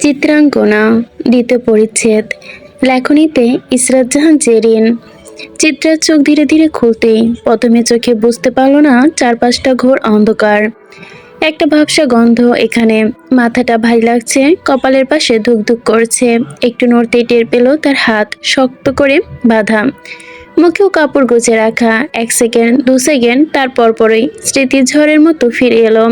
চিত্রাঙ্কনা দ্বিতীয় পরিচ্ছেদ। লেখনীতে ইসরাত জাহান জেরিন। চিত্রার চোখ ধীরে ধীরে খুলতেই প্রথমে চোখে বুঝতে পারল না চারপাশটা ঘোর অন্ধকার। একটা ভ্যাপসা গন্ধ এখানে। মাথাটা ভারী লাগছে, কপালের পাশে ধুকধুক করছে। একটু নড়তেই টের পেল তার হাত শক্ত করে বাঁধা, মুখেও কাপড় গুজে রাখা। 1 সেকেন্ড 2 সেকেন্ড, তারপর পরই স্মৃতির ঝড়ের মতো ফিরে এলো।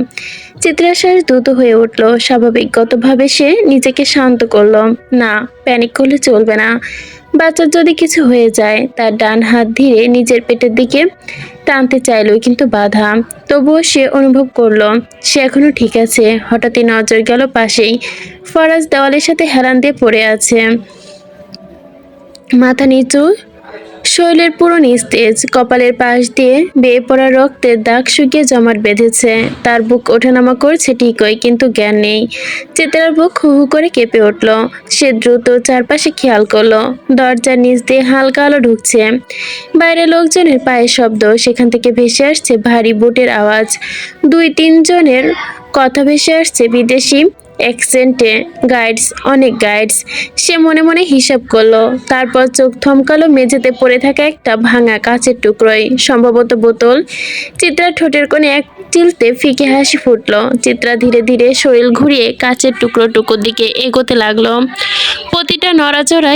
চিত্রার শ্বাস দ্রুত হয়ে উঠল। স্বাভাবিকগতভাবে সে নিজেকে শান্ত করলো। না, প্যানিক করলে চলবে না। বাচ্চার যদি কিছু হয়ে যায়। তার ডান হাত ধীরে নিজের পেটের দিকে টানতে চাইল, কিন্তু বাধা। তবুও সে অনুভব করলো সে এখনো ঠিক আছে। হঠাৎই নজর গেল পাশেই। ফরাজ দেওয়ালের সাথে হেলান দিয়ে পড়ে আছে, মাথা নিচু, শরীরের পুরো নিস্তেজ। কপালের পাশ দিয়ে বেয়ে পড়া রক্তের দাগ শুকিয়ে জমাট বেঁধেছে। তার বুক ওঠানামা করছে ঠিকই, কিন্তু জ্ঞান নেই। চিত্রার বুক হু হু করে কেঁপে উঠল। সে দ্রুত চারপাশে খেয়াল করলো। দরজার নিচ দিয়ে হালকা আলো ঢুকছে। বাইরে লোকজনের পায়ের শব্দ, সেখান থেকে ভেসে আসছে ভারী বুটের আওয়াজ। 2-3 জনের কথা ভেসে আসছে বিদেশি অ্যাকসেন্টে। গাইডস, অনেক গাইডস। সে মনে মনে হিসাব করলো। তারপর চোখ থমকালো মেঝেতে পড়ে থাকা একটা ভাঙা কাচের টুকরোয়, সম্ভবত বোতল। চিত্রার ঠোঁটের কোণে এক চিলতে ফিকে হাসি ফুটলো। চিত্রা ধীরে ধীরে শরীর ঘুরিয়ে কাচের টুকরোটুকুর দিকে এগোতে লাগলো। প্রতিটা নড়াচড়া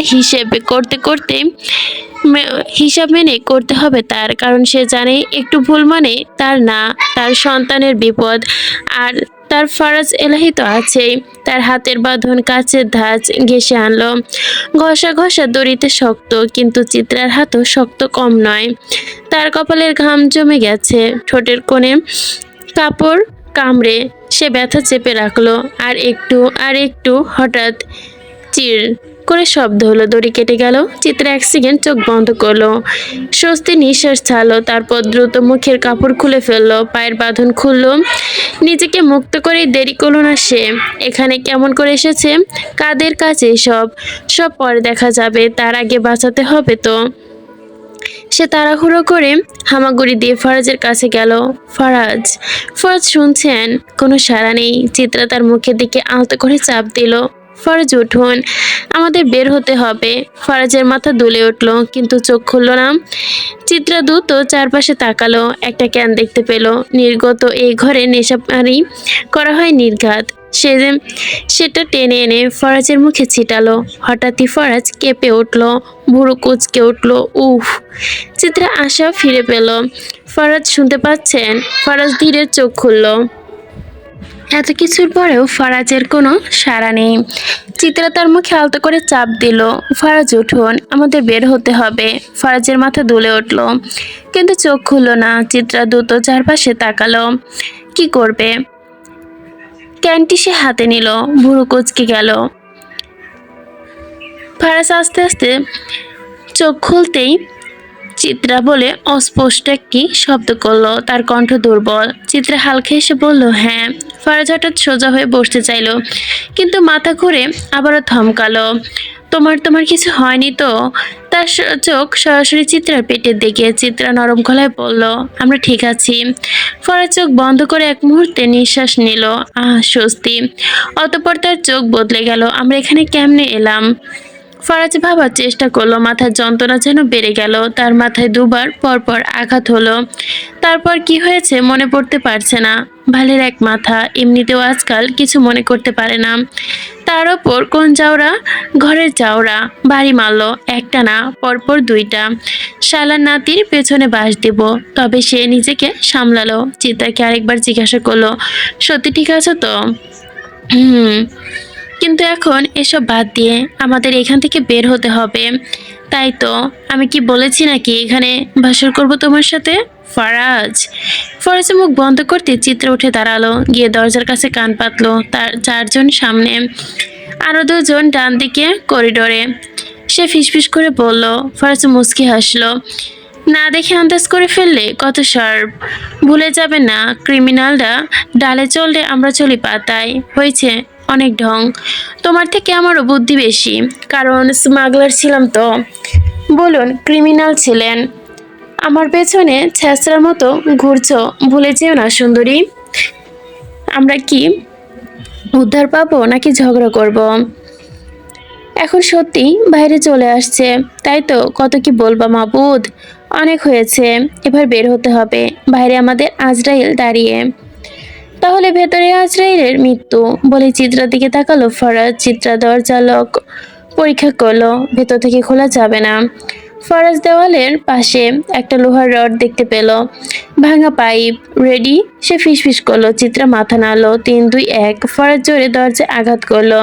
হিসাব মেনে করতে হবে তার, কারণ সে জানে একটু ভুল মানে তার না, তার সন্তানের বিপদ। আর তার ফরাজ এলাহি তো আছেই। তার হাতের বাঁধন কাচের ধাঁচ ঘেঁষে আনলো। ঘষা ঘষা দড়িতে শক্ত, কিন্তু চিত্রার হাতও শক্ত কম নয়। তার কপালের ঘাম জমে গেছে, ঠোঁটের কোণে কাপড় কামড়ে সে ব্যথা চেপে রাখলো। আর একটু হঠাৎ চির করে শব্দ হলো, দড়ি কেটে গেল। চিত্রা 1 সেকেন্ড চোখ বন্ধ করলো, স্বস্তি নিঃশ্বাস ছাড়লো। তারপর দ্রুত মুখের কাপড় খুলে ফেললো, পায়ের বাঁধন খুললো। নিজেকে মুক্ত করেই দেরি করলো না সে। এখানে কেমন করে এসেছে, কাদের কাছে সব পরে দেখা যাবে, তার আগে বাঁচাতে হবে তো। সে তাড়াহুড়ো করে হামাগুড়ি দিয়ে ফরাজের কাছে গেল। ফরাজ, ফরাজ শুনছেন? কোনো সাড়া নেই। চিত্রা তার মুখের দিকে আলতো করে চাপ দিল। ফরাজ, উঠুন, আমাদের বের হতে হবে। ফরাজের মাথা দুলে উঠল, কিন্তু চোখ খুলল না। চিত্রা দ্রুত চারপাশে তাকালো। একটা ক্যান দেখতে পেল। নির্গত এই ঘরে নেশাপানি করা হয় নির্ঘাত। সেটা টেনে এনে ফরাজের মুখে ছিটালো। হঠাৎই ফরাজ কেঁপে উঠল, ভুরু কুঁচকে উঠল। উফ! চিত্রা আশা ফিরে পেল। ফরাজ শুনতে পাচ্ছেন? ফরাজ ধীরে চোখ খুলল। এত কিছুর পরেও ফরাজের কোনো সাড়া নেই। চিত্রা তার মুখে আলতো করে চাপ দিল। ফরাজ, উঠুন, আমাদের বের হতে হবে। ফরাজের মাথা দুলে উঠল, কিন্তু চোখ খুলল না। চিত্রা দ্রুত চারপাশে তাকালো। কি করবে? ক্যানটি সে হাতে নিল, ভুরু কুঁচকে গেল। ফরাজ আস্তে আস্তে চোখ খুলতেই চিত্রা বলে অস্পষ্ট একটি শব্দ করলো। তার কণ্ঠ দুর্বল। চিত্রা হালকা এসে বলল, হ্যাঁ। ফরাজ হঠাৎ সোজা হয়ে বসতে চাইল, কিন্তু মাথা ঘুরে আবারও থমকালো। তোমার কিছু হয়নি তো? তার চোখ সরাসরি চিত্রার পেটের দিকে। চিত্রা নরম গলায় বলল, আমরা ঠিক আছি। ফরাজ চোখ বন্ধ করে এক মুহূর্তে নিঃশ্বাস নিল। স্বস্তি। অতঃপর তার চোখ বদলে গেল। আমরা এখানে কেমনে এলাম? ফরাজ ভাবার চেষ্টা করলো। মাথার যন্ত্রণা যেন বেড়ে গেল। তার মাথায় দুবার পরপর আঘাত হলো। তারপর কি হয়েছে মনে পড়তে পারছে না। ভালের এক মাথা, এমনিতেও আজকাল কিছু মনে করতে পারে না। তার ওপর কোন জাউরা ঘরের জাউরা বাড়ি মারলো, একটা না, পরপর 2টা। শালার নাতির পেছনে বাস দেব। তবে সে নিজেকে সামলালো। চিত্রাকে আরেকবার জিজ্ঞাসা করলো, সত্যি ঠিক আছে তো? কিন্তু এখন এসব বাদ দিয়ে আমাদের এখান থেকে বের হতে হবে। তাই তো, আমি কি বলেছি নাকি এখানে ভাষণ করব তোমার সাথে? ফরাজের মুখ বন্ধ করতে চিত্রা উঠে দাঁড়ালো, গিয়ে দরজার কাছে কান পাতলো। তার 4 জন সামনে, আরো 2 জন ডান দিকে করিডোরে। সে ফিসফিস করে বলল। ফরাজ মুচকি হাসলো। না দেখে আন্দাজ করে ফেললে? কত শার্প! ভুলে যাবে না, ক্রিমিনালরা ডালে চললে আমরা চলি পাতায়। হয়েছে অনেক ঢং। তোমার থেকে আমারও বুদ্ধি বেশি, কারণ স্মাগলার ছিলাম তো। বলুন, ক্রিমিনাল ছিলেন। আমার পেছনে ছ্যাঁচড়ার মতো ঘুরছো, ভুলে যেও না সুন্দরী। আমরা কি উদ্ধার পাবো নাকি ঝগড়া করব। এখন সত্যি বাইরে চলে আসছে, তাই তো কত কি বলবা মাবুদ। অনেক হয়েছে, এবার বের হতে হবে। বাইরে আমাদের আজরাইল দাঁড়িয়ে। তাহলে ভেতরে আজরাইলের মৃত্যু বলে চিত্রার দিকে তাকালো ফরাজ। চিত্রা দরজা লক পরীক্ষা করলো, ভেতর থেকে খোলা যাবে না। ফরাজ দেওয়ালের পাশে একটা লোহার রড দেখতে পেল, ভাঙা পাইপ। রেডি? সে ফিসফিস করলো। চিত্রা মাথা নাড়লো। 3 2 1। ফরাজ জোরে দরজায় আঘাত করলো।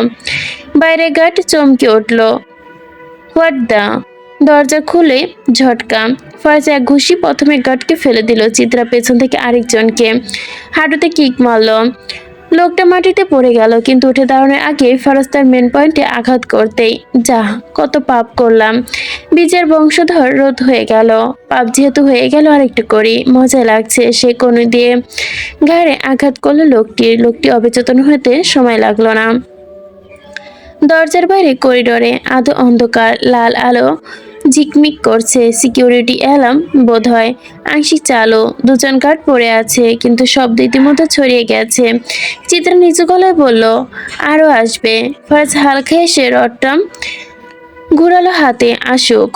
বাইরে গার্ড চমকে উঠলো। What the? দরজা খুলে ঝটকা। ফরাজ এক ঘুষি প্রথমে গার্ডকে ফেলে দিল। চিত্রা পেছন থেকে আরেকজনকে হাঁটুতে কিক মারলো। লোকটা মাটিতে পড়ে গেল, কিন্তু উঠে দাঁড়ানোর আগে ফরাজ তার মেন পয়েন্টে আঘাত করতেই, যা কত পাপ করলাম। বীজের বংশধর রোধ হয়ে গেল। পাপ যেহেতু হয়ে গেল আরেকটু করি, মজা লাগছে। সে কোণে দিয়ে ঘাড়ে আঘাত করলো লোকটি অবচেতন হতে সময় লাগলো না। দরজার বাইরে করিডোরে আধো অন্ধকার, লাল আলো ঝিকমিক করছে। সিকিউরিটি অ্যালার্ম বোধ হয় আংশিক চালু। দুজন গার্ড পড়ে আছে, কিন্তু শব্দ ইতিমধ্যে ছড়িয়ে গেছে। চিত্রা নিচু গলায় বলল, আরো আসবে। ফার্স্ট হালকা এসে রডটা ঘুরালো হাতে। আসুক,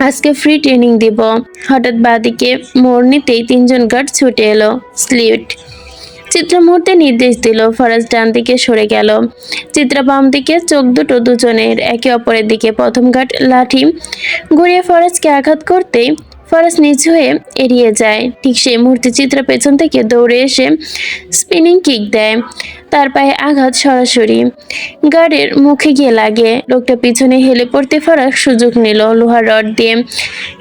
আজকে ফ্রি ট্রেনিং দিব। হঠাৎ বাদিকে মোড় নিতেই 3জন গার্ড ছুটে এলো। স্লিট। চিত্রা মুহূর্তে নির্দেশ দিল। ফরাজ ডান দিকে সরে গেল, চিত্রা বাম দিকে। চোখ দুটো দুজনের একে অপরের দিকে। প্রথম গার্ড লাঠি ঘুরিয়ে ফরাজকে আঘাত করতেই ফরাজ নিচু হয়ে এড়িয়ে যায়। ঠিক সেই মুহূর্তে চিত্রা পেছন থেকে দৌড়ে এসে স্পিনিং কিক দেয়। তার পায়ে আঘাত সরাসরি গার্ডের মুখে গিয়ে লাগে। লোকটা পিছনে হেলে পড়তে ফরাজ সুযোগ নিল লোহার রড দিয়ে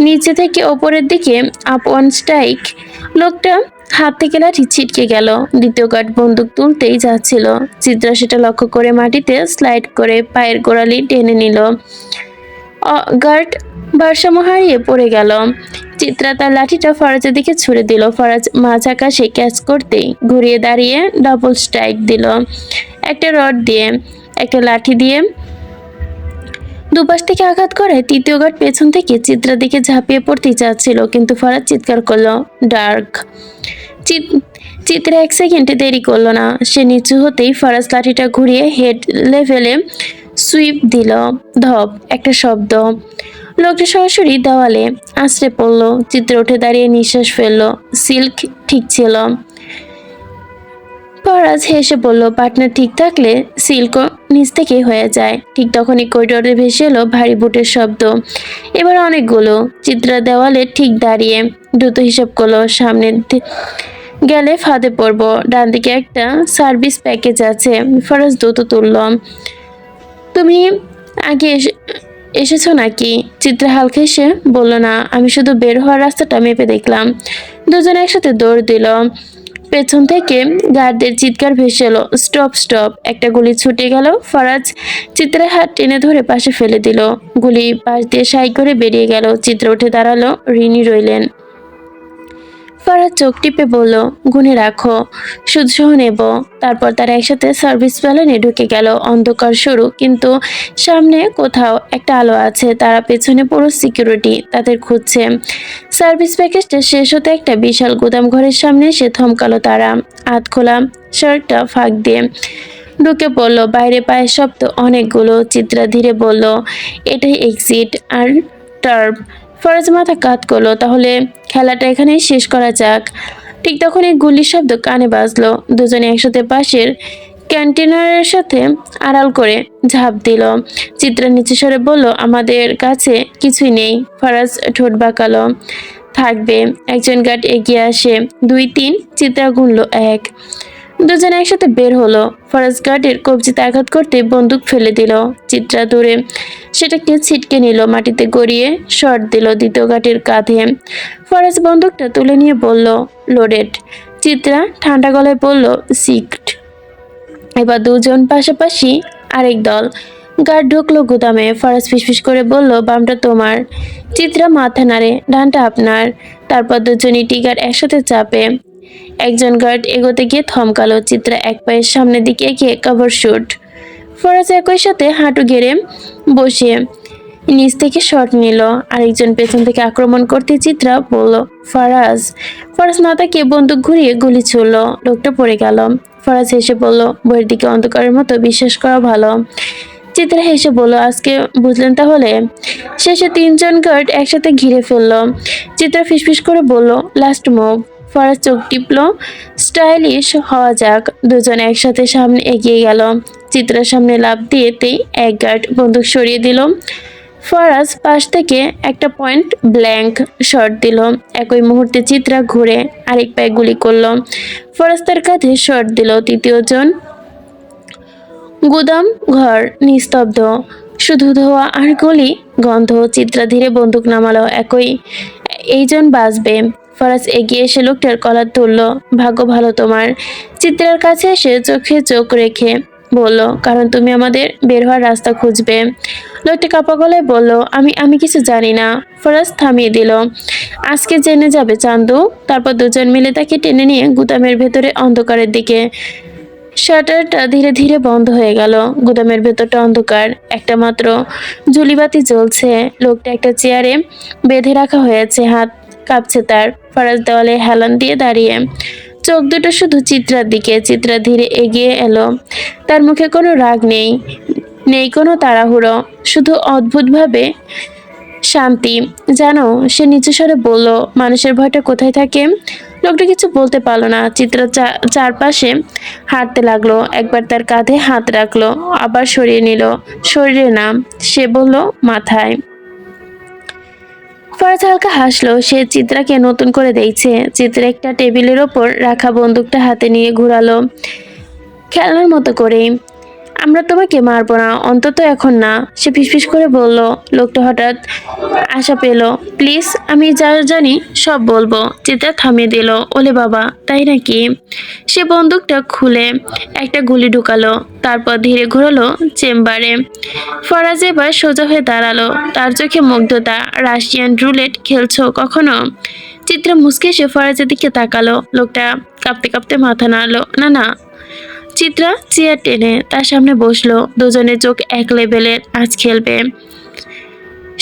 নিচে থেকে ওপরের দিকে আপ ওয়ান স্ট্রাইক। লোকটা হাত থেকে লাঠি ছিটকে গেল। দ্বিতীয় গার্ড বন্দুক তুলতেই যাচ্ছিল। চিত্রা সেটা লক্ষ্য করে মাটিতে স্লাইড করে পায়ের গোড়ালি টেনে নিল। গার্ড ভারসাম্য হারিয়ে পড়ে গেল। চিত্রা তার লাঠিটা ফরাজের দিকে ছুড়ে দিল। ফরাজ মাঝ আকাশে ক্যাচ করতেই ঘুরিয়ে দাঁড়িয়ে ডাবল স্ট্রাইক দিল। একটা রড দিয়ে, একটা লাঠি দিয়ে। দুপাশ থেকে আঘাত করে তৃতীয় গার্ড পেছন থেকে চিত্রার দিকে ঝাঁপিয়ে পড়তে চাচ্ছিল, কিন্তু ফরাজ চিৎকার করলো, ডার্ক। চিত্রা 1 সেকেন্ড দেরি করলো না। সে নিচু হতেই ফরাজ লাঠিটা ঘুরিয়ে হেড লেভেলে সুইপ দিল। ধপ একটা শব্দ। লোকটা সরাসরি দেওয়ালে আছড়ে পড়লো। চিত্র উঠে দাঁড়িয়ে নিঃশ্বাস ফেললো। সিল্ক ঠিক ছিল। ফরাজ হেসে বলল, পার্টনার ঠিক থাকলে সিল্ক নিচ থেকে হয়ে যায়। ঠিক তখনই করিডোরে ভেসে এলো ভারী বুটের শব্দ। এবার অনেকগুলো। চিত্রা দেওয়ালে ঠিক দাঁড়িয়ে দ্রুত হিসাব করলো। সামনে গেলে ফাঁদে পড়বো। ডান দিকে একটা সার্ভিস প্যাকেজ আছে। ফরাজ দ্রুত তুলল। তুমি আগে এসেছো নাকি? চিত্রা হালকা এসে বলল, না, আমি শুধু বের হওয়ার রাস্তাটা মেপে দেখলাম। দুজন একসাথে দৌড় দিল। পেছন থেকে গার্ডদের চিৎকার ভেসে এলো, স্টপ স্টপ। একটা গুলি ছুটে গেল। ফরাজ চিত্রের হাত টেনে ধরে পাশে ফেলে দিল। গুলি পাশ দিয়ে সাই করে বেরিয়ে গেল। চিত্র উঠে দাঁড়ালো। রিনি রইলেন। ফরাজ চোখ টিপে বলল, গুনে রাখো, সুদ সহ নেব। তারপর তারা একসাথে সার্ভিস প্যালেনে ঢুকে গেল। অন্ধকার শুরু, কিন্তু সামনে কোথাও একটা আলো আছে। তারা পেছনে পুরো সিকিউরিটি তাদের খুঁজছে। সার্ভিস প্যাকেজটা শেষ হতে একটা বিশাল গুদাম ঘরের সামনে এসে থমকালো তারা। হাত খোলা শার্টটা ফাঁক দিয়ে ঢুকে পড়লো। বাইরে পায়ের শব্দ অনেকগুলো। চিত্রা ধীরে বলল, এটাই এক্সিট আর টার্ব। ফরাজ মাথা কাত করলো, তাহলে খেলাটা এখানেই শেষ করা যাক। ঠিক তখনই গুলির শব্দ কানে বাজলো। দুজনে একসাথে পাশের ক্যান্টিনারের সাথে আড়াল করে ঝাঁপ দিল। চিত্রা নিচু স্বরে বলল, আমাদের কাছে কিছুই নেই। ফরাজ ঠোঁট বাঁকালো, থাকবে। একজন গার্ড এগিয়ে আসে। 2 3। চিত্রা গুনল 1। দুজনে একসাথে বের হলো। ফরাজ গার্ডের কবজিতে আঘাত করতে বন্দুক ফেলে দিল। চিত্রা দূরে সেটাকে ছিটকে নিল, মাটিতে গড়িয়ে শট দিল দ্বিতীয় গার্ডের কাঁধে। ফরাজ বন্দুকটা তুলে নিয়ে বলল, লোডেড। চিত্রা ঠান্ডা গলায় বলল, সিক্ট। এবার দুজন পাশাপাশি আরেক দল। গার্ড ঢুকলো গুদামে। ফরাজ ফিসফিস করে বলল, বামটা তোমার। চিত্রা মাথা নাড়ে, ডানটা আপনার। তারপর দুজনই টিগার একসাথে চাপে। একজন গার্ড এগোতে গিয়ে থমকালো। চিত্রা এক পায়ের সামনের দিকে এগিয়ে কভার শুট। ফরাজ একই সাথে হাঁটু গেড়ে বসে নিচ থেকে শট নিল। আরেকজন পেছন থেকে আক্রমণ করতে চিত্রা বলল, ফরাজ। ফরাজ না তাকিয়ে বন্দুক ঘুরিয়ে গুলি ছুড়ল। লোকটা পড়ে গেল। ফরাজ হেসে বলল, বইয়ের দিকে অন্ধকারের মতো বিশ্বাস করা ভালো। চিত্রা হেসে বলল, আজকে বুঝলেন তাহলে। শেষে তিনজন গার্ড একসাথে ঘিরে ফেললো। চিত্রা ফিসফিস করে বলল, লাস্ট মুভ। ফরাজ চোখ টিপল, স্টাইলিশ হওয়া যাক। দুজন একসাথে সামনে এগিয়ে গেল। চিত্রার সামনে লাফ দিয়েতেই এক গার্ড বন্দুক সরিয়ে দিল। ফরাজ পাশ থেকে একটা পয়েন্ট ব্ল্যাঙ্ক শট দিল। একই মুহূর্তে চিত্রা ঘুরে আরেক পায়ে গুলি করলো। ফরাজ তার কাঁধে শট দিল। তৃতীয় জন। গুদাম ঘর নিস্তব্ধ, শুধু ধোঁয়া আর গুলি গন্ধ। চিত্রা ধীরে বন্দুক নামালো। এইজন বাঁচবে। ফরাজ এগিয়ে এসে লোকটার কলার ধরল। ভাগ্য ভালো তোমার। চিত্রার কাছে এসে চোখে চোখ রেখে বলল, কারণ তুমি আমাদের বের হওয়ার রাস্তা খুঁজবে। লোকটা কাপা গলায় বলল, আমি আমি কিছু জানি না। ফরাজ থামিয়ে দিল। আজকে জেনে যাবে চান্দু। তারপর দুজন মিলে তাকে টেনে নিয়ে গুদামের ভেতরে অন্ধকারের দিকে। শাটারটা ধীরে ধীরে বন্ধ হয়ে গেল। গুদামের ভেতরটা অন্ধকার। একটা মাত্র ঝুলিবাতি জ্বলছে। লোকটা একটা চেয়ারে বেঁধে রাখা হয়েছে, হাত কাঁপছে তার। ফরাজ দেওয়ালে হেলান দিয়ে দাঁড়িয়ে, চোখ দুটো শুধু চিত্রার দিকে। চিত্রা ধীরে এগিয়ে এলো। তার মুখে কোনো রাগ নেই, নেই কোনো তাড়াহুড়ো, শুধু অদ্ভুতভাবে শান্তি। জানো, সে নিচু স্বরে বলল, মানুষের ভয়টা কোথায় থাকে? লোকটা কিছু বলতে পারলো না। চিত্র চারপাশে হাঁটতে লাগলো। একবার তার কাঁধে হাত রাখলো, আবার সরিয়ে নিল। শরীরে না, সে বলল, মাথায়। ফরাজ হালকা হাসলো। সে চিত্রাকে নতুন করে দেখছে। চিত্রা একটা টেবিলের ওপর রাখা বন্দুকটা হাতে নিয়ে ঘুরালো, খেলনার মতো করে। আমরা তোমাকে মারবো না, অন্তত এখন না, সে ফিসফিস করে বলল। লোকটা হঠাৎ আশা পেল। প্লিজ, আমি যা জানি সব বলবো। চিত্রা থামিয়ে দিল। ওলে বাবা, তাই নাকি? সে বন্দুকটা খুলে একটা গুলি ঢুকালো, তারপর ধীরে ঘোরালো চেম্বারে। ফরাজ এবার সোজা হয়ে দাঁড়ালো। তার চোখে মুগ্ধতা। রাশিয়ান রুলেট খেলছো কখনো? চিত্রা মুচকে এসে ফরাজের দিকে তাকালো। লোকটা কাঁপতে কাঁপতে মাথা নাড়লো। না না। চিত্রা চেয়ার টেনে তার সামনে বসলো। দুজনের চোখ এক লেভেলের। আজ খেলবে।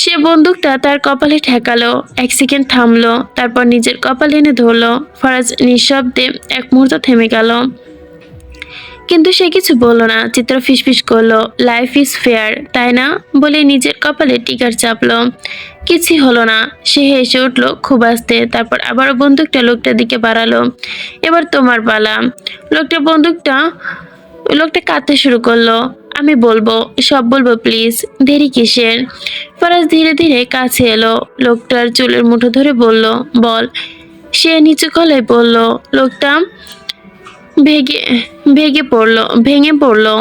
সে বন্দুকটা তার কপালে ঠেকালো। এক সেকেন্ড থামলো, তারপর নিজের কপাল এনে ধরলো। ফরাজ নিঃশব্দে এক মুহূর্ত থেমে গেল, কিন্তু সে কিছু বলল না। চিত্র ফিসফিস করলো, লাইফ ইজ ফেয়ার, তাই না? বলে নিজের কপালে টিকার চাপলো। কিছুই হলো না। সে হেসে উঠলো খুব আস্তে, তারপর আবারও বন্দুকটা লোকটার দিকে বাড়ালো। এবার তোমার পালা। লোকটা কাঁদতে শুরু করলো। আমি বলবো, সব বলবো, প্লিজ। দেরি কিসের? ফরাজ ধীরে ধীরে কাছে এলো। লোকটার চুলের মুঠো ধরে বলল, বল। সে নিচু গলায় বলল। লোকটা ভেগে ভেঙে পড়লো।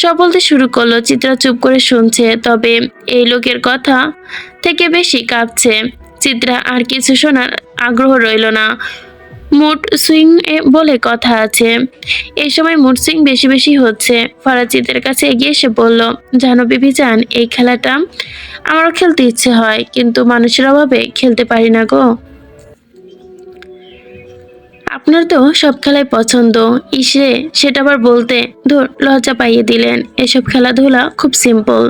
সব বলতে শুরু করলো। চিত্রা চুপ করে শুনছে, তবে এই লোকের কথা থেকে বেশি কাঁপছে। চিত্রা আর কিছু শোনার আগ্রহ রইল না। মুড সুইং বলে কথা আছে। এই সময় মুড সুইং বেশি বেশি হচ্ছে। ফরাজ চিত্রের কাছে এগিয়ে এসে বলল, জানো বিবি জান, এই খেলাটা আমারও খেলতে ইচ্ছে হয়, কিন্তু মানুষের অভাবে খেলতে পারি না গো। আপনার তো সব খেলাই পছন্দ। ইসে, সেটা আবার বলতে। ধুর, লজ্জা পাইয়ে দিলেন। এসব খেলাধুলা খুব সিম্পল।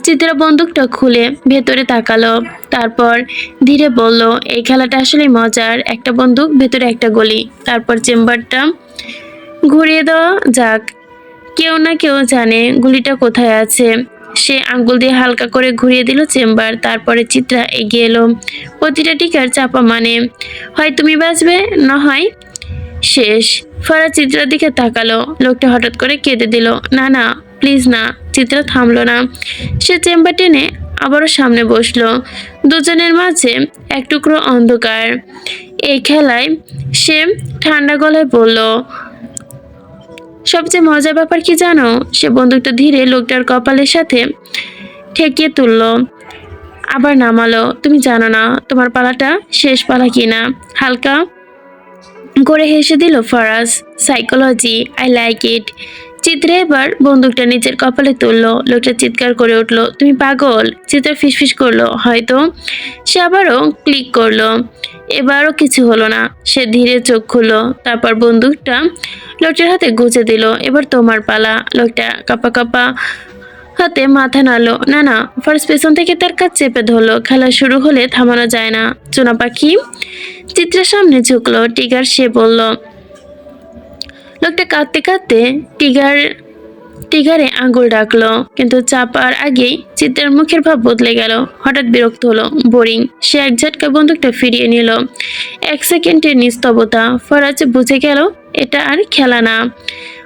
চিত্রা বন্দুকটা খুলে ভেতরে তাকালো, তারপর ধীরে বলল, এই খেলাটা আসলে মজার। একটা বন্দুক, ভেতরে একটা গলি। তারপর চেম্বারটা ঘুরিয়ে দেওয়া যাক। কেউ না কেউ জানে গুলিটা কোথায় আছে। সে আঙ্গুল দিয়ে হালকা করে ঘুরিয়ে দিল চেম্বার। তারপরে চিত্রা এগিয়ে এলো। প্রতিটা টিকার চাপা মানে হয় তুমি বাঁচবে, না হয় শেষ। ফরাজ চিত্রার দিকে তাকালো। লোকটা হঠাৎ করে কেঁদে দিল। না না, প্লিজ না। চিত্রা থামলো না। সে চেম্বার টেনে আবারও সামনে বসলো। দুজনের মাঝে এক টুকরো অন্ধকার। এই খেলায় সে ঠান্ডা গলায় বলল, সবচেয়ে মজার ব্যাপার কি জানো? সে বন্দুকটা ধীরে লোকটার কপালের সাথে ঠেকিয়ে তুললো, আবার নামালো। তুমি জানো না তোমার পালাটা শেষ পালা কিনা। হালকা করে হেসে দিল Faraz. Psychology, I like it. চিত্রে এবার বন্দুকটা নিজের কপালে তুললো। লোকটা চিৎকার করে উঠলো, তুমি পাগল। চিত্রা ফিসফিস করলো, হয়তো। সে আবারও ক্লিক করলো। এবারও কিছু হলো না। সে ধীরে চোখ খুললো, তারপর বন্দুকটা লোকটার হাতে গুঁজে দিল। এবার তোমার পালা। লোকটা কাপা কাপা হাতে মাথা নাড়লো। না না। ফার্স্ট পেছন থেকে তার কাজ চেপে ধরলো। খেলা শুরু হলে থামানো যায় না, চুনা পাখি। চিত্রের সামনে ঝুঁকলো টিগার। সে বলল, লোকটা কাঁদতে কাঁদতে টিগারে আঙুল ডাকলো, কিন্তু চাপার আগেই চিত্রার মুখের ভাব বদলে গেল। হঠাৎ বিরক্ত হলো, বোরিং। সে এক ঝটকা বন্দুকটা ফিরিয়ে নিল। 1 সেকেন্ডের নিস্তব্ধতা। ফরাজ বুঝে গেল এটা আর খেলা না।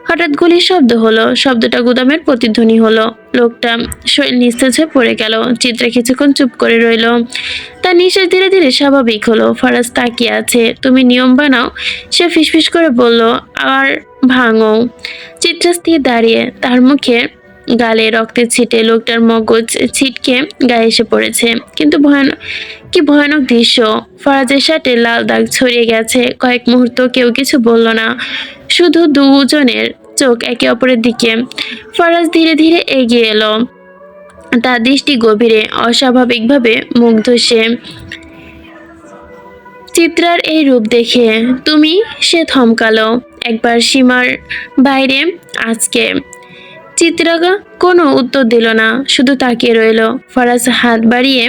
হঠাৎ গুলির শব্দ হলো, শব্দটা গুদামের প্রতিধ্বনি হলো। লোকটা শরীর নিস্তেজ হয়ে পড়ে গেল। চিত্রা কিছুক্ষণ চুপ করে রইল। তার নিঃশ্বাস ধীরে ধীরে স্বাভাবিক হলো। ফরাজ তাকিয়ে আছে। তুমি নিয়ম বানাও, সে ফিসফিস করে বলল, আর ভাঙো। চিত্রা স্থির দাঁড়িয়ে, তার মুখে গালে রক্তের ছিটে। লোকটার মগজ ছিটকে গায়ে এসে পড়েছে। কিন্তু কি ভয়ানক দৃশ্য! ফরাজের শার্টে লাল দাগ ছড়িয়ে গেছে। কয়েক মুহূর্ত কেউ কিছু বলল না, শুধু দুজনের চোখ একে অপরের দিকে। ফরাজ ধীরে ধীরে এগিয়ে এলো, তার দৃষ্টি গভীরে, অস্বাভাবিকভাবে মুগ্ধ সে। চিত্রার এই রূপ দেখে সে থমকালো, একবার সীমার বাইরে। আজকে চিত্রা কোনো উত্তর দিল না, শুধু তাকিয়ে রইল। ফরাজ হাত বাড়িয়ে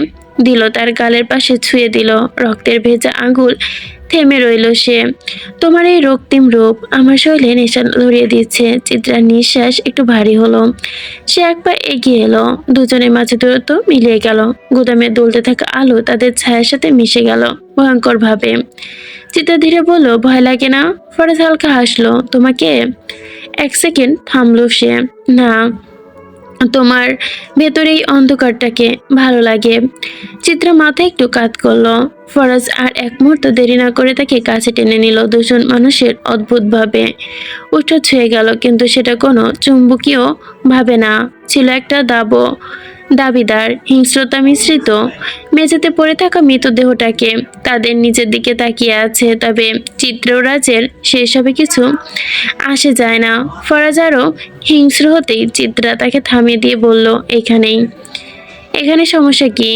দিল, তার গালের পাশে ছুঁয়ে দিল। রক্তের ভেজা আঙুল থেমে রইল সে। তোমার এই রক্তিম রূপ আমার শরীরে নেশা ধরিয়ে দিচ্ছে। চিত্রার নিঃশ্বাস একটু ভারী হলো। সে এক পা এগিয়ে এলো, দুজনের মাঝে দূরত্ব মিলিয়ে গেল। গুদামে দুলতে থাকা আলো তাদের ছায়ার সাথে মিশে গেল ভয়ঙ্কর ভাবে। চিত্রা ধীরে বলল, ভয় লাগে না? ফরাজ হালকা হাসলো। তোমাকে? 1 সেকেন্ড থামলো সে। না, তোমার ভেতরে এই অন্ধকারটাকে ভালো লাগে। চিত্রা মাথা একটু কাত করলো। ফরাজ আর এক মুহূর্ত দেরি না করে তাকে কাছে টেনে নিল। দুজন মানুষের অদ্ভুত ভাবে উষ্ঠ ছুঁয়ে গেল, কিন্তু সেটা কোনো চুম্বকীয় ভাবে না, ছিল একটা দাবিদার হিংস্রতা মিশ্রিত। মেঝেতে পড়ে থাকা মৃতদেহটাকে তাদের নিজের দিকে তাকিয়ে আছে, তবে চিত্ররাজের সেসবে কিছু আসে যায় না। ফরাজ আরো হিংস্র হতেই চিত্রা তাকে থামিয়ে দিয়ে বলল, এখানে সমস্যা কি?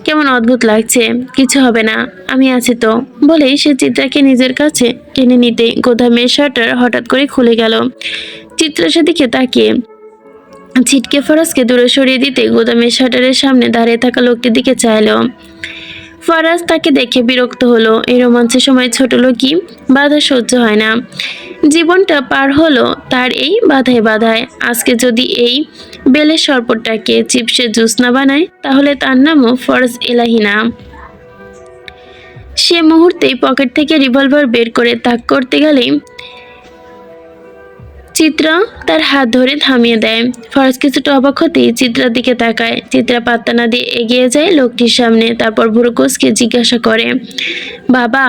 কেমন অদ্ভুত লাগছে। কিছু হবে না, আমি আছি তো। বলেই সে চিত্রাকে নিজের কাছে টেনে নিতে গোদামের শাটার হঠাৎ করে খুলে গেল। চিত্রা সেদিকে তাকিয়ে ছিটকে ফরাজকে দূরে সরিয়ে দিতে গোদামের শাটারের সামনে দাঁড়িয়ে থাকা লোকটির দিকে চাইল। ফরাজ তাকে দেখে বিরক্ত হলো। এই রোমাঞ্চের সময় ছোট লোকই বাধা সহ্য হয় না। জীবনটা পার হলো তার এই বাধায় বাধায়। আজকে যদি এই বেলের সর্পটাকে চিপসের জুস না বানায়, তাহলে তার নামও ফরাজ এলাহি না। সে মুহূর্তেই পকেট থেকে রিভলভার বের করে তাক করতে গেলেই চিত্রা তার হাত ধরে থামিয়ে দেয়। ফরাজ কিছুটা অবাক হতেই চিত্রার দিকে তাকায়। চিত্রা পাত্তা না দিয়ে এগিয়ে যায় লোকটির সামনে, তারপর ভুরু কুঁচকে জিজ্ঞাসা করে, বাবা?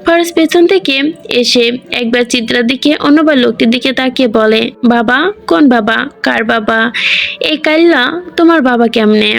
ফরাজ পেছন থেকে এসে একবার চিত্রার দিকে, অন্যবার লোকটির দিকে তাকিয়ে বলে, বাবা? কোন বাবা? কার বাবা? এই কাল্লা তোমার বাবা কেমনে?